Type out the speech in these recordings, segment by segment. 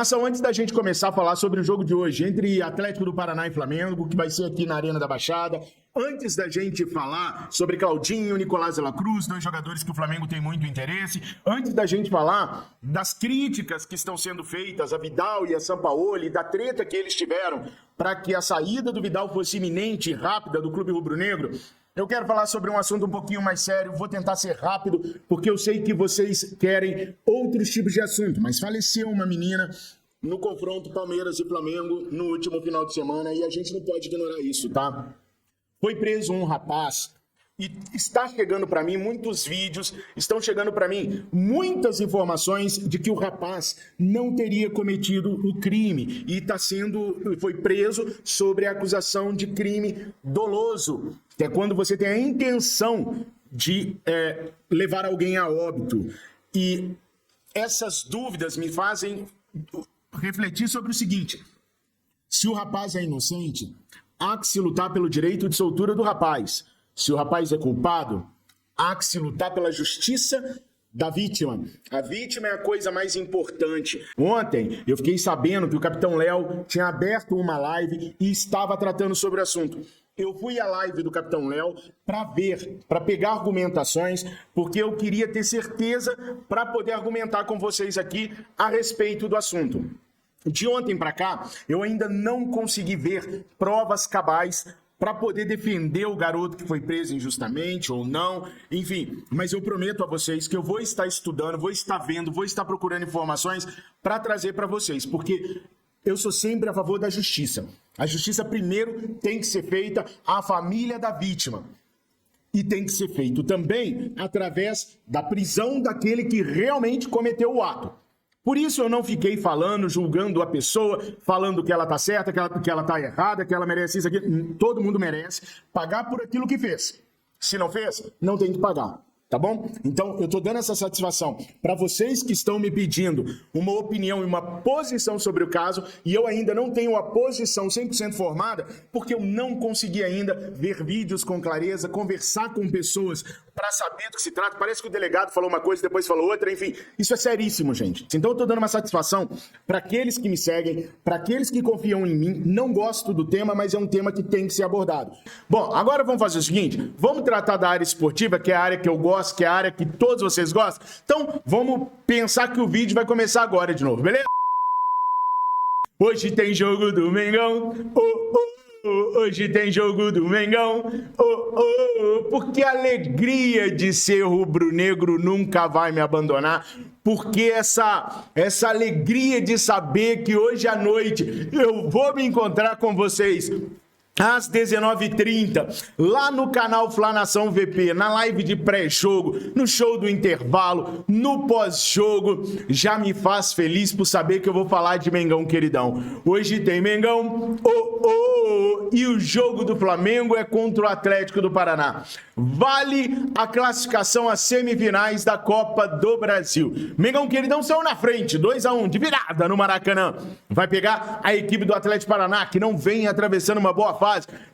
Antes da gente começar a falar sobre o jogo de hoje, entre Atlético do Paraná e Flamengo, que vai ser aqui na Arena da Baixada, antes da gente falar sobre Claudinho e Nicolás de la Cruz, dois jogadores que o Flamengo tem muito interesse, antes da gente falar das críticas que estão sendo feitas a Vidal e a Sampaoli, da treta que eles tiveram para que a saída do Vidal fosse iminente e rápida do Clube Rubro-Negro, eu quero falar sobre um assunto um pouquinho mais sério, vou tentar ser rápido, porque eu sei que vocês querem outros tipos de assunto, mas faleceu uma menina no confronto Palmeiras e Flamengo no último final de semana e a gente não pode ignorar isso, tá? Foi preso um rapaz e está chegando para mim muitos vídeos, estão chegando para mim muitas informações de que o rapaz não teria cometido o crime e foi preso sobre a acusação de crime doloso, que é quando você tem a intenção de levar alguém a óbito. E essas dúvidas me fazem refletir sobre o seguinte: se o rapaz é inocente, há que se lutar pelo direito de soltura do rapaz. Se o rapaz é culpado, há que se lutar pela justiça da vítima. A vítima é a coisa mais importante. Ontem eu fiquei sabendo que o Capitão Léo tinha aberto uma live e estava tratando sobre o assunto. Eu fui à live do Capitão Léo para pegar argumentações, porque eu queria ter certeza para poder argumentar com vocês aqui a respeito do assunto. De ontem para cá, eu ainda não consegui ver provas cabais para poder defender o garoto que foi preso injustamente ou não, enfim. Mas eu prometo a vocês que eu vou estar estudando, vou estar vendo, vou estar procurando informações para trazer para vocês, porque eu sou sempre a favor da justiça. A justiça primeiro tem que ser feita à família da vítima. E tem que ser feito também através da prisão daquele que realmente cometeu o ato. Por isso eu não fiquei falando, julgando a pessoa, falando que ela tá certa, que ela tá errada, que ela merece isso aqui. Todo mundo merece pagar por aquilo que fez. Se não fez, não tem que pagar. Tá bom? Então, eu tô dando essa satisfação para vocês que estão me pedindo uma opinião e uma posição sobre o caso, e eu ainda não tenho a posição 100% formada, porque eu não consegui ainda ver vídeos com clareza, conversar com pessoas para saber do que se trata. Parece que o delegado falou uma coisa, depois falou outra, enfim. Isso é seríssimo, gente. Então, eu tô dando uma satisfação para aqueles que me seguem, para aqueles que confiam em mim. Não gosto do tema, mas é um tema que tem que ser abordado. Bom, agora vamos fazer o seguinte, vamos tratar da área esportiva, que é a área que eu gosto, que é a área que todos vocês gostam. Então, vamos pensar que o vídeo vai começar agora de novo, beleza? Hoje tem jogo do Mengão, hoje tem jogo do Mengão, porque a alegria de ser rubro-negro nunca vai me abandonar, porque essa alegria de saber que hoje à noite eu vou me encontrar com vocês às 19h30, lá no canal Fla Nação VP, na live de pré-jogo, no show do intervalo, no pós-jogo, já me faz feliz por saber que eu vou falar de Mengão, queridão. Hoje tem Mengão, e o jogo do Flamengo é contra o Atlético do Paraná. Vale a classificação às semifinais da Copa do Brasil. Mengão, queridão, saiu na frente, 2-1, de virada no Maracanã. Vai pegar a equipe do Atlético Paraná, que não vem atravessando uma boa fase.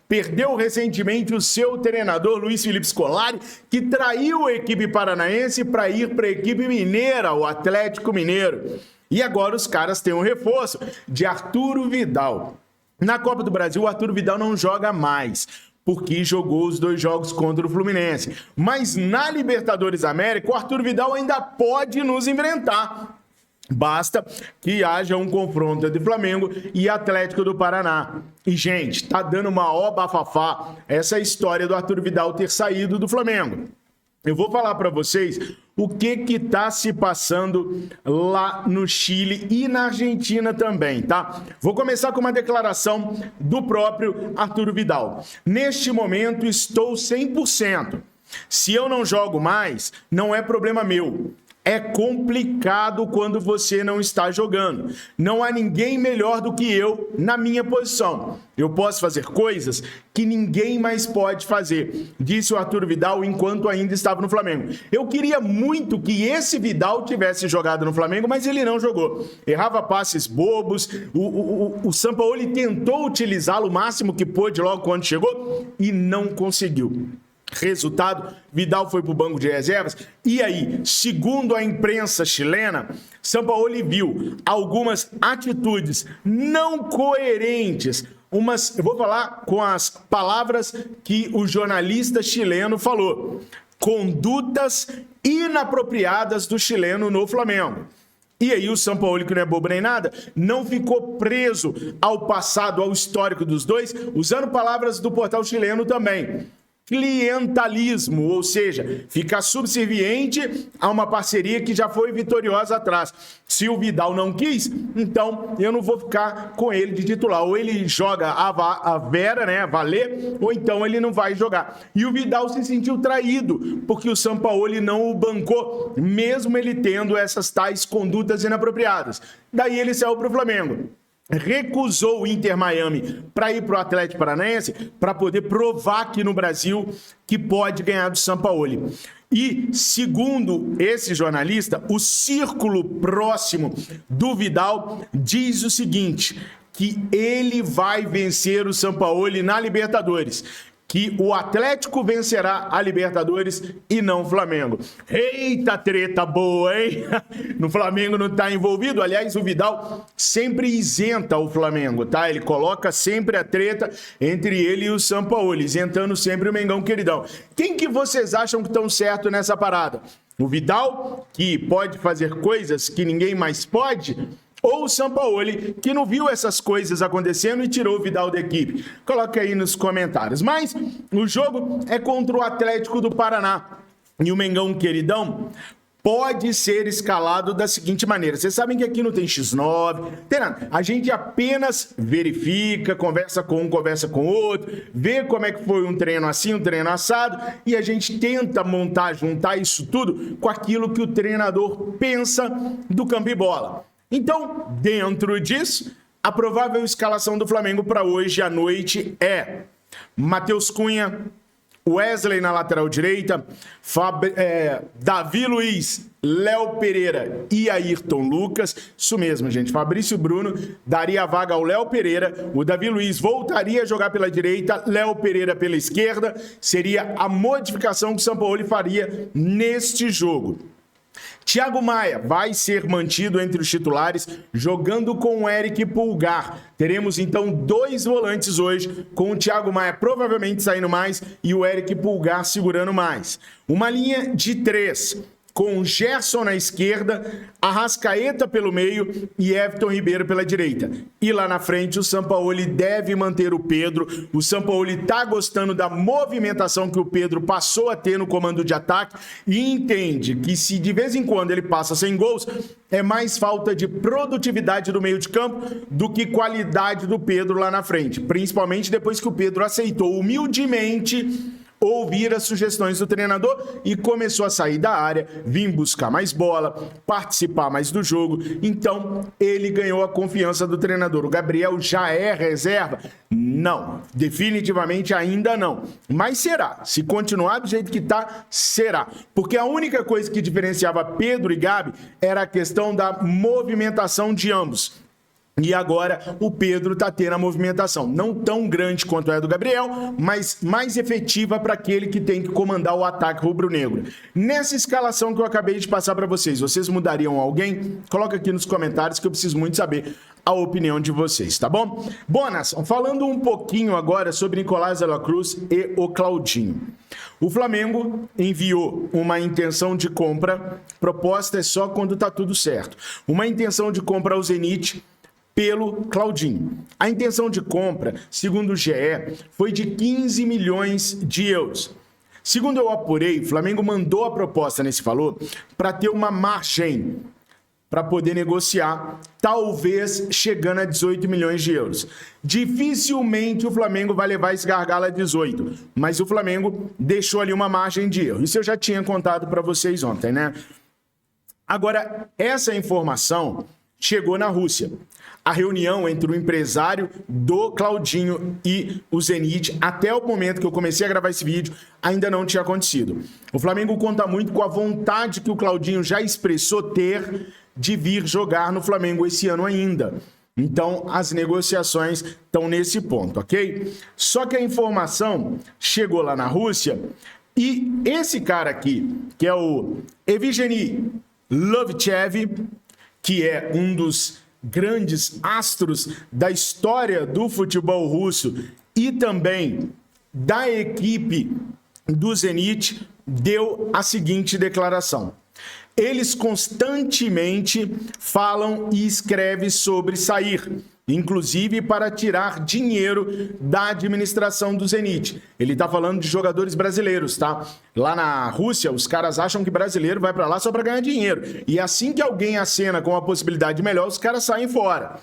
Perdeu recentemente o seu treinador, Luiz Felipe Scolari, que traiu a equipe paranaense para ir para a equipe mineira, o Atlético Mineiro. E agora os caras têm um reforço de Arturo Vidal. Na Copa do Brasil, o Arturo Vidal não joga mais, porque jogou os 2 jogos contra o Fluminense. Mas na Libertadores América, o Arturo Vidal ainda pode nos enfrentar. Basta que haja um confronto entre Flamengo e Atlético do Paraná. E, gente, tá dando uma ó bafafá essa história do Arturo Vidal ter saído do Flamengo. Eu vou falar para vocês o que tá se passando lá no Chile e na Argentina também, tá? Vou começar com uma declaração do próprio Arturo Vidal. Neste momento estou 100%. Se eu não jogo mais, não é problema meu. É complicado quando você não está jogando. Não há ninguém melhor do que eu na minha posição. Eu posso fazer coisas que ninguém mais pode fazer, disse o Arturo Vidal enquanto ainda estava no Flamengo. Eu queria muito que esse Vidal tivesse jogado no Flamengo, mas ele não jogou. Errava passes bobos, o Sampaoli tentou utilizá-lo o máximo que pôde logo quando chegou e não conseguiu. Resultado, Vidal foi para o banco de reservas. E aí, segundo a imprensa chilena, Sampaoli viu algumas atitudes não coerentes. Eu vou falar com as palavras que o jornalista chileno falou. Condutas inapropriadas do chileno no Flamengo. E aí o Sampaoli, que não é bobo nem nada, não ficou preso ao passado, ao histórico dos dois, usando palavras do portal chileno também. Clientalismo, ou seja, ficar subserviente a uma parceria que já foi vitoriosa atrás. Se o Vidal não quis, então eu não vou ficar com ele de titular. Ou ele joga a Vera, né, a valer, ou então ele não vai jogar. E o Vidal se sentiu traído, porque o Sampaoli não o bancou, mesmo ele tendo essas tais condutas inapropriadas. Daí ele saiu para o Flamengo. Recusou o Inter Miami para ir para o Atlético Paranaense para poder provar aqui no Brasil que pode ganhar do Sampaoli. E, segundo esse jornalista, o círculo próximo do Vidal diz o seguinte, que ele vai vencer o Sampaoli na Libertadores. Que o Atlético vencerá a Libertadores e não o Flamengo. Eita treta boa, hein? No Flamengo não está envolvido. Aliás, o Vidal sempre isenta o Flamengo, tá? Ele coloca sempre a treta entre ele e o Sampaoli, isentando sempre o Mengão queridão. Quem que vocês acham que estão certo nessa parada? O Vidal, que pode fazer coisas que ninguém mais pode? Ou o Sampaoli, que não viu essas coisas acontecendo e tirou o Vidal da equipe? Coloca aí nos comentários. Mas o jogo é contra o Atlético do Paraná. E o Mengão queridão pode ser escalado da seguinte maneira. Vocês sabem que aqui não tem X9, tem nada. A gente apenas verifica, conversa com um, conversa com outro, vê como é que foi um treino assim, um treino assado, e a gente tenta juntar isso tudo com aquilo que o treinador pensa do campo e bola. Então, dentro disso, a provável escalação do Flamengo para hoje à noite é Matheus Cunha, Wesley na lateral direita, Davi Luiz, Léo Pereira e Ayrton Lucas. Isso mesmo, gente. Fabrício Bruno daria a vaga ao Léo Pereira. O Davi Luiz voltaria a jogar pela direita, Léo Pereira pela esquerda. Seria a modificação que o Sampaoli faria neste jogo. Thiago Maia vai ser mantido entre os titulares, jogando com o Eric Pulgar. Teremos então 2 volantes hoje, com o Thiago Maia provavelmente saindo mais e o Eric Pulgar segurando mais. Uma linha de 3, com Gerson na esquerda, Arrascaeta pelo meio e Everton Ribeiro pela direita. E lá na frente o Sampaoli deve manter o Pedro. O Sampaoli está gostando da movimentação que o Pedro passou a ter no comando de ataque e entende que se de vez em quando ele passa sem gols, é mais falta de produtividade do meio de campo do que qualidade do Pedro lá na frente. Principalmente depois que o Pedro aceitou humildemente ouvir as sugestões do treinador e começou a sair da área, vir buscar mais bola, participar mais do jogo. Então, ele ganhou a confiança do treinador. O Gabriel já é reserva? Não, definitivamente ainda não. Mas será. Se continuar do jeito que tá, será. Porque a única coisa que diferenciava Pedro e Gabi era a questão da movimentação de ambos. E agora o Pedro está tendo a movimentação, não tão grande quanto é a do Gabriel, mas mais efetiva para aquele que tem que comandar o ataque rubro-negro. Nessa escalação que eu acabei de passar para vocês, vocês mudariam alguém? Coloca aqui nos comentários que eu preciso muito saber a opinião de vocês, tá bom? Bom, nação, falando um pouquinho agora sobre Nicolás de la Cruz e o Claudinho. O Flamengo enviou uma intenção de compra, proposta é só quando tá tudo certo. Uma intenção de compra ao Zenit pelo Claudinho. A intenção de compra, segundo o GE, foi de 15 milhões de euros. Segundo eu apurei, o Flamengo mandou a proposta nesse valor para ter uma margem para poder negociar, talvez chegando a 18 milhões de euros. Dificilmente o Flamengo vai levar esse gargalo a 18, mas o Flamengo deixou ali uma margem de erro. Isso eu já tinha contado para vocês ontem, né? Agora, essa informação chegou na Rússia. A reunião entre o empresário do Claudinho e o Zenit, até o momento que eu comecei a gravar esse vídeo, ainda não tinha acontecido. O Flamengo conta muito com a vontade que o Claudinho já expressou ter de vir jogar no Flamengo esse ano ainda. Então, as negociações estão nesse ponto, ok? Só que a informação chegou lá na Rússia E esse cara aqui, que é o Evgeny Lovchev, que é um dos grandes astros da história do futebol russo e também da equipe do Zenit, deu a seguinte declaração. Eles constantemente falam e escrevem sobre sair, inclusive para tirar dinheiro da administração do Zenit. Ele está falando de jogadores brasileiros, tá? Lá na Rússia, os caras acham que brasileiro vai para lá só para ganhar dinheiro. E assim que alguém acena com uma possibilidade melhor, os caras saem fora.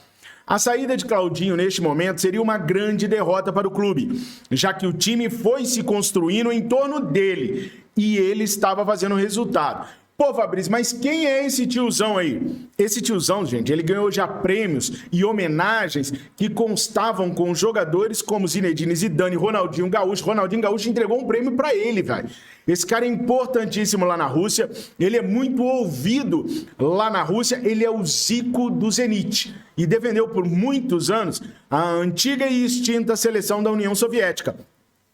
A saída de Claudinho neste momento seria uma grande derrota para o clube, já que o time foi se construindo em torno dele e ele estava fazendo resultado. Pô, Fabrício, mas quem é esse tiozão aí? Esse tiozão, gente, ele ganhou já prêmios e homenagens que constavam com jogadores como Zinedine Zidane, Ronaldinho Gaúcho. Ronaldinho Gaúcho entregou um prêmio pra ele, velho. Esse cara é importantíssimo lá na Rússia, ele é muito ouvido lá na Rússia, ele é o Zico do Zenit e defendeu por muitos anos a antiga e extinta seleção da União Soviética.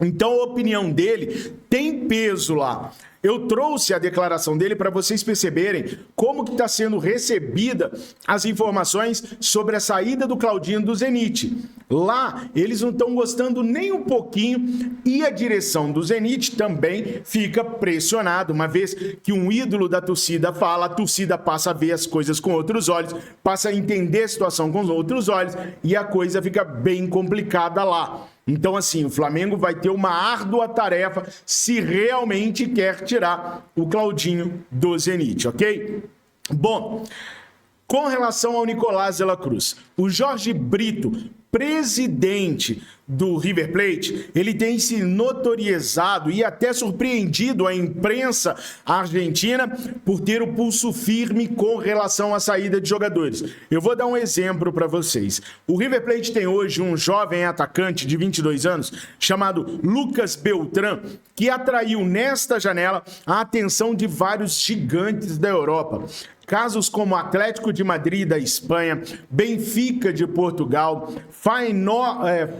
Então a opinião dele tem peso lá. Eu trouxe a declaração dele para vocês perceberem como que está sendo recebida as informações sobre a saída do Claudinho do Zenit. Lá, eles não estão gostando nem um pouquinho e a direção do Zenit também fica pressionada. Uma vez que um ídolo da torcida fala, a torcida passa a ver as coisas com outros olhos, passa a entender a situação com outros olhos e a coisa fica bem complicada lá. Então, assim, o Flamengo vai ter uma árdua tarefa se realmente quer tirar o Claudinho do Zenit, ok? Bom, com relação ao Nicolás de la Cruz, o Jorge Brito, presidente do River Plate, ele tem se notorializado e até surpreendido a imprensa argentina por ter o pulso firme com relação à saída de jogadores. Eu vou dar um exemplo para vocês. O River Plate tem hoje um jovem atacante de 22 anos chamado Lucas Beltrán, que atraiu nesta janela a atenção de vários gigantes da Europa. Casos como Atlético de Madrid da Espanha, Benfica de Portugal,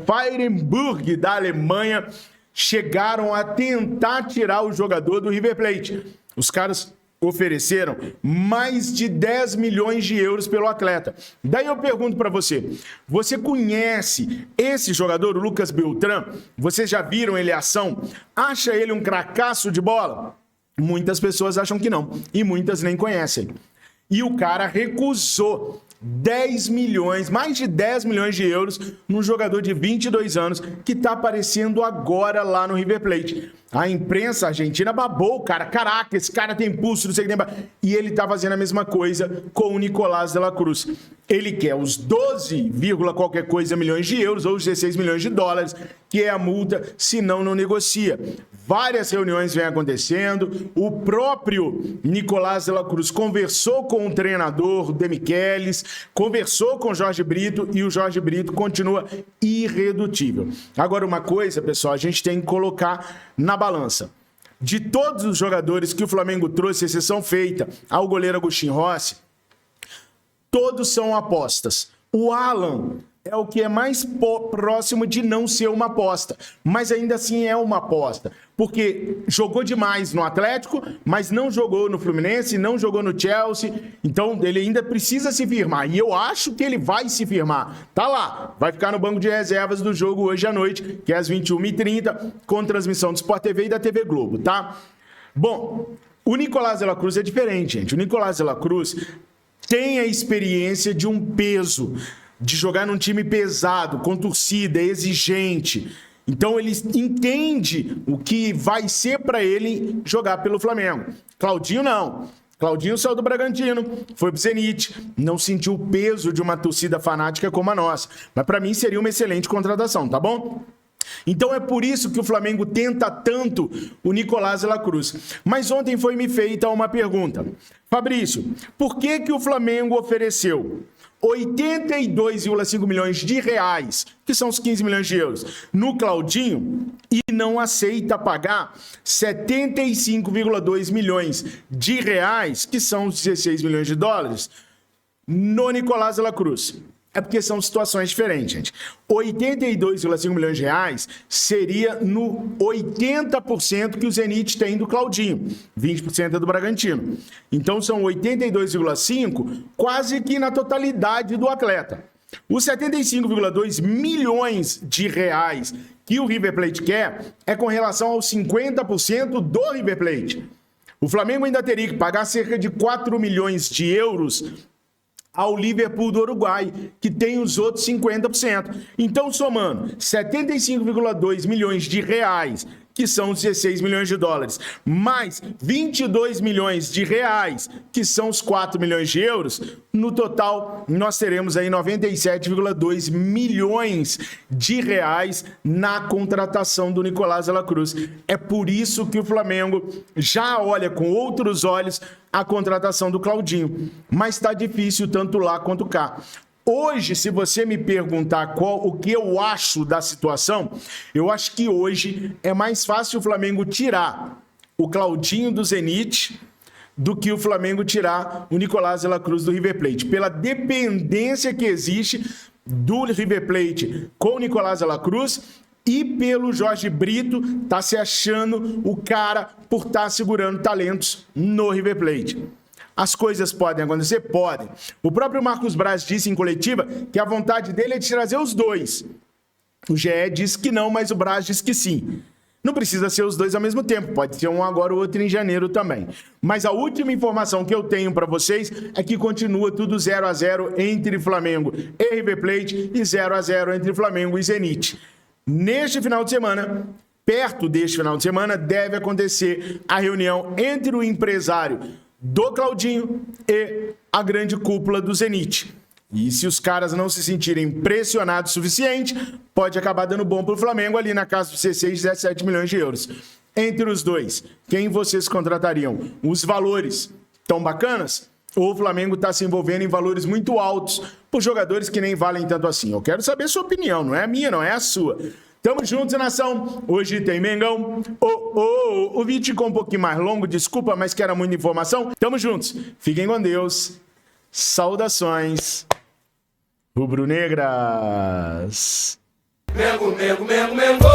Freiburg da Alemanha chegaram a tentar tirar o jogador do River Plate. Os caras ofereceram mais de 10 milhões de euros pelo atleta. Daí eu pergunto para você, você conhece esse jogador, o Lucas Beltrán? Vocês já viram ele em ação? Acha ele um cracaço de bola? Muitas pessoas acham que não, e muitas nem conhecem. E o cara recusou 10 milhões, mais de 10 milhões de euros num jogador de 22 anos que está aparecendo agora lá no River Plate. A imprensa argentina babou o cara. Caraca, esse cara tem pulso, não sei o que tem. E ele está fazendo a mesma coisa com o Nicolás de la Cruz. Ele quer os 12, qualquer coisa milhões de euros ou os 16 milhões de dólares, que é a multa, senão não negocia. Várias reuniões vêm acontecendo. O próprio Nicolás de la Cruz conversou com o treinador, De Michelis, conversou com o Jorge Brito e o Jorge Brito continua irredutível. Agora, uma coisa, pessoal, a gente tem que colocar na balança. De todos os jogadores que o Flamengo trouxe, exceção feita ao goleiro Agustín Rossi, todos são apostas. O Alan é o que é mais próximo de não ser uma aposta, mas ainda assim é uma aposta, porque jogou demais no Atlético, mas não jogou no Fluminense, não jogou no Chelsea, então ele ainda precisa se firmar, e eu acho que ele vai se firmar. Tá lá, vai ficar no banco de reservas do jogo hoje à noite, que é às 21h30, com transmissão do Sport TV e da TV Globo, tá? Bom, o Nicolás de la Cruz é diferente, gente. O Nicolás de la Cruz tem a experiência de um peso, de jogar num time pesado, com torcida, exigente. Então ele entende o que vai ser para ele jogar pelo Flamengo. Claudinho não. Claudinho saiu do Bragantino, foi pro Zenit, não sentiu o peso de uma torcida fanática como a nossa. Mas para mim seria uma excelente contratação, tá bom? Então é por isso que o Flamengo tenta tanto o Nicolás de la Cruz. Mas ontem foi me feita uma pergunta. Fabrício, por que que o Flamengo ofereceu 82,5 milhões de reais, que são os 15 milhões de euros, no Claudinho e não aceita pagar 75,2 milhões de reais, que são os 16 milhões de dólares, no Nicolás de la Cruz? É porque são situações diferentes, gente. 82,5 milhões de reais seria no 80% que o Zenit tem do Claudinho, 20% é do Bragantino. Então são 82,5 quase que na totalidade do atleta. Os 75,2 milhões de reais que o River Plate quer é com relação aos 50% do River Plate. O Flamengo ainda teria que pagar cerca de 4 milhões de euros ao Liverpool do Uruguai, que tem os outros 50%. Então, somando 75,2 milhões de reais, que são 16 milhões de dólares, mais 22 milhões de reais, que são os 4 milhões de euros, no total nós teremos aí 97,2 milhões de reais na contratação do Nicolás de la Cruz. É por isso que o Flamengo já olha com outros olhos a contratação do Claudinho, mas está difícil tanto lá quanto cá. Hoje, se você me perguntar o que eu acho da situação, eu acho que hoje é mais fácil o Flamengo tirar o Claudinho do Zenit do que o Flamengo tirar o Nicolás de la Cruz do River Plate. Pela dependência que existe do River Plate com o Nicolás de la Cruz e pelo Jorge Brito tá se achando o cara por estar segurando talentos no River Plate. As coisas podem acontecer? Podem. O próprio Marcos Braz disse em coletiva que a vontade dele é de trazer os dois. O GE disse que não, mas o Braz disse que sim. Não precisa ser os dois ao mesmo tempo, pode ser um agora, o outro em janeiro também. Mas a última informação que eu tenho para vocês é que continua tudo 0-0 entre Flamengo e River Plate e 0-0 entre Flamengo e Zenit. Neste final de semana, perto deste final de semana, deve acontecer a reunião entre o empresário do Claudinho e a grande cúpula do Zenit. E se os caras não se sentirem pressionados o suficiente, pode acabar dando bom pro Flamengo ali na casa dos 16, 17 milhões de euros. Entre os dois, quem vocês contratariam? Os valores tão bacanas? Ou o Flamengo está se envolvendo em valores muito altos por jogadores que nem valem tanto assim? Eu quero saber a sua opinião, não é a minha, não é a sua. Tamo juntos, nação. Hoje tem Mengão. O vídeo ficou um pouquinho mais longo, desculpa, mas que era muita informação. Tamo juntos. Fiquem com Deus. Saudações rubro-negras. Mengo, mengo, mengo, mengo.